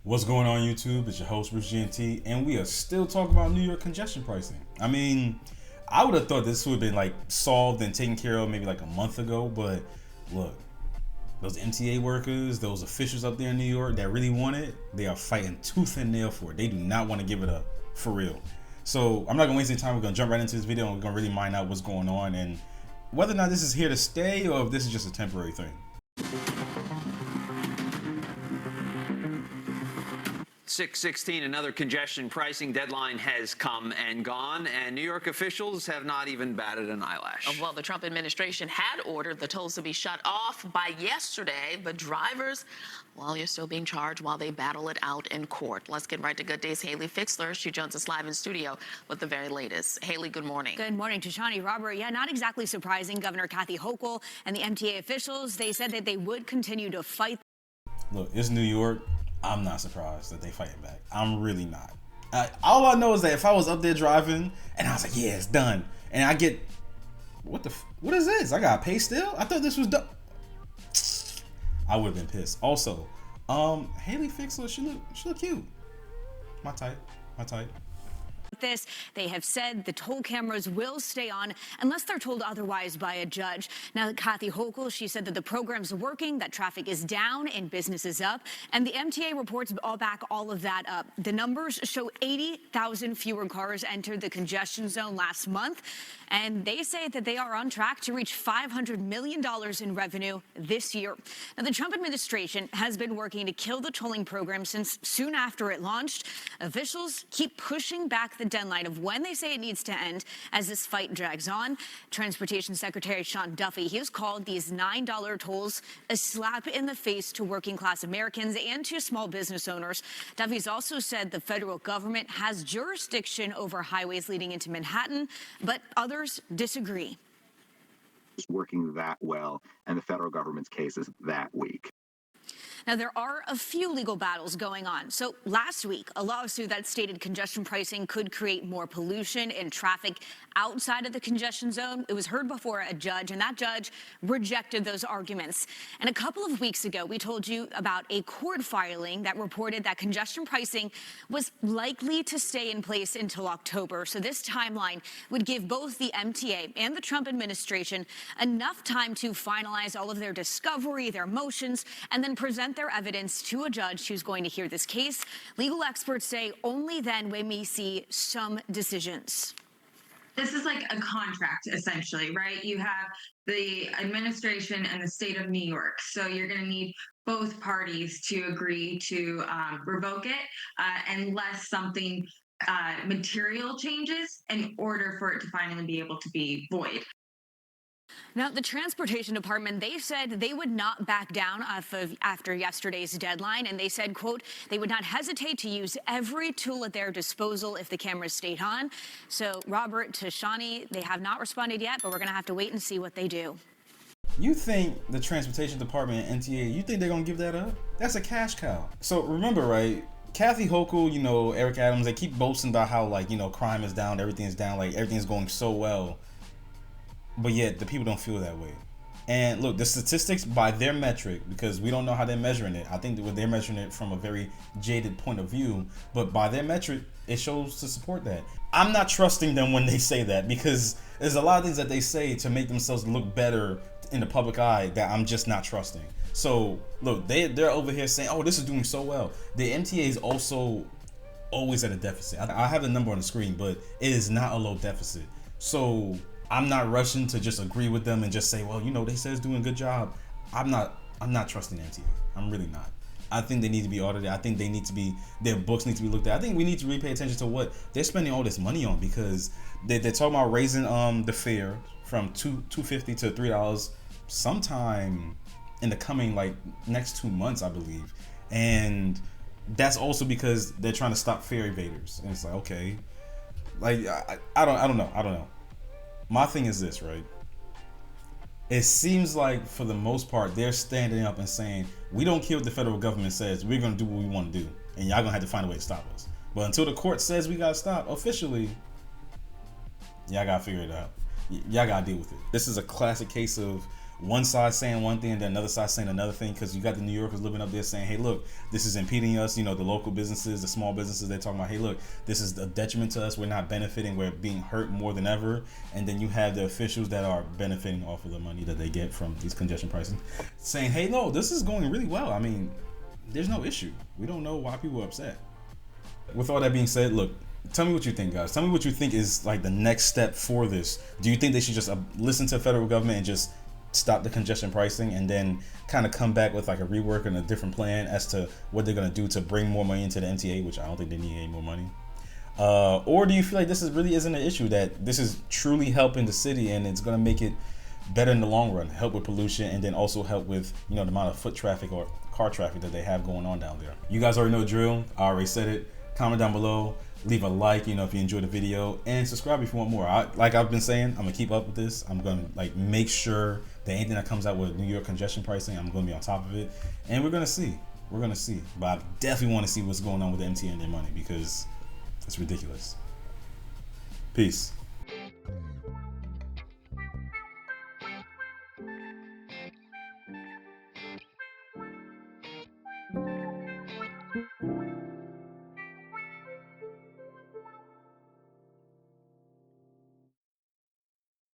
What's going on YouTube? It's your host, Bruce GNT, and we are still talking about New York congestion pricing. I mean, I would have thought this would have been like solved and taken care of maybe like a month ago, but look, those MTA workers, those officials up there in New York that really want it, they are fighting tooth and nail for it. They do not want to give it up, for real. So I'm not gonna waste any time. We're gonna jump right into this video and we're gonna really mine out what's going on and whether or not this is here to stay or if this is just a temporary thing. 6/16, another congestion pricing deadline has come and gone, and New York officials have not even batted an eyelash. Well, the Trump administration had ordered the tolls to be shut off by yesterday, but drivers, well, you're still being charged while they battle it out in court. Let's get right to Good Day's Haley Fixler. She joins us live in studio with the very latest. Haley, good morning. Good morning, Tashani. Robert, yeah, not exactly surprising. Governor Kathy Hochul and the MTA officials, they said that they would continue to fight. Look, it's New York. I'm not surprised that they fighting back. I'm really not. All I know is that if I was up there driving and I was like, yeah, it's done, and I get, what is this? I gotta pay still? I thought this was done. I would have been pissed. Also, Haley Fixler, she look cute. My type. This, they have said the toll cameras will stay on unless they're told otherwise by a judge. Now, Kathy Hochul, she said that the program's working, that traffic is down and business is up, and the MTA reports back all of that up. The numbers show 80,000 fewer cars entered the congestion zone last month, and they say that they are on track to reach $500 million in revenue this year. Now, the Trump administration has been working to kill the tolling program since soon after it launched. Officials keep pushing back the deadline of when they say it needs to end as this fight drags on. Transportation Secretary Sean Duffy, he has called these $9 tolls a slap in the face to working class Americans and to small business owners. Duffy's also said the federal government has jurisdiction over highways leading into Manhattan, but others disagree. It's working that well, and the federal government's case is that weak. Now, there are a few legal battles going on. So last week, a lawsuit that stated congestion pricing could create more pollution and traffic outside of the congestion zone. It was heard before a judge, and that judge rejected those arguments. And a couple of weeks ago, we told you about a court filing that reported that congestion pricing was likely to stay in place until October. So this timeline would give both the MTA and the Trump administration enough time to finalize all of their discovery, their motions, and then present their evidence to a judge who's going to hear this case. Legal experts say only then we may see some decisions. This is like a contract, essentially, right? You have the administration and the state of New York. So you're going to need both parties to agree to revoke it unless something material changes in order for it to finally be able to be void. Now, the Transportation Department, they said they would not back down after yesterday's deadline, and they said, quote, they would not hesitate to use every tool at their disposal if the cameras stayed on. So, Robert, Tashani, they have not responded yet, but we're going to have to wait and see what they do. You think the Transportation Department and NTA, you think they're gonna give that up? That's a cash cow. So remember, right? Kathy Hochul, Eric Adams, they keep boasting about how, like, crime is down, everything is down, like everything's going so well. But yet the people don't feel that way. And look, the statistics by their metric, because we don't know how they're measuring it. I think that they're measuring it from a very jaded point of view, but by their metric, it shows to support that. I'm not trusting them when they say that, because there's a lot of things that they say to make themselves look better in the public eye that I'm just not trusting. So look, they're over here saying, oh, this is doing so well. The MTA is also always at a deficit. I have the number on the screen, but it is not a low deficit. So I'm not rushing to just agree with them and just say, well, they say it's doing a good job. I'm not trusting MTA. I'm really not. I think they need to be audited. I think their books need to be looked at. I think we need to really pay attention to what they're spending all this money on, because they're talking about raising the fare from $2.50 to $3 sometime in the coming next 2 months, I believe. And that's also because they're trying to stop fare evaders. And it's like, okay, I don't know. My thing is this, right? It seems like for the most part, they're standing up and saying, we don't care what the federal government says. We're going to do what we want to do. And y'all going to have to find a way to stop us. But until the court says we got to stop, officially, y'all got to figure it out. Y'all got to deal with it. This is a classic case of one side saying one thing and then another side saying another thing, because you got the New Yorkers living up there saying, hey, look, this is impeding us. You know, the local businesses, the small businesses, they're talking about, hey, look, this is a detriment to us. We're not benefiting. We're being hurt more than ever. And then you have the officials that are benefiting off of the money that they get from these congestion pricing saying, hey, no, this is going really well. I mean, there's no issue. We don't know why people are upset. With all that being said, look, tell me what you think, guys. Tell me what you think is like the next step for this. Do you think they should just listen to the federal government and just stop the congestion pricing and then kind of come back with like a rework and a different plan as to what they're going to do to bring more money into the MTA, which I don't think they need any more money? Or do you feel like this really isn't an issue, that this is truly helping the city and it's going to make it better in the long run, help with pollution, and then also help with, you know, the amount of foot traffic or car traffic that they have going on down there? You guys already know the drill. I already said it. Comment down below, leave a like, you know, if you enjoyed the video, and subscribe if you want more. Like I've been saying, I'm gonna keep up with this. I'm gonna like make sure that anything that comes out with New York congestion pricing, I'm gonna be on top of it, and we're gonna see. But I definitely want to see what's going on with the MTA and their money, because it's ridiculous. Peace.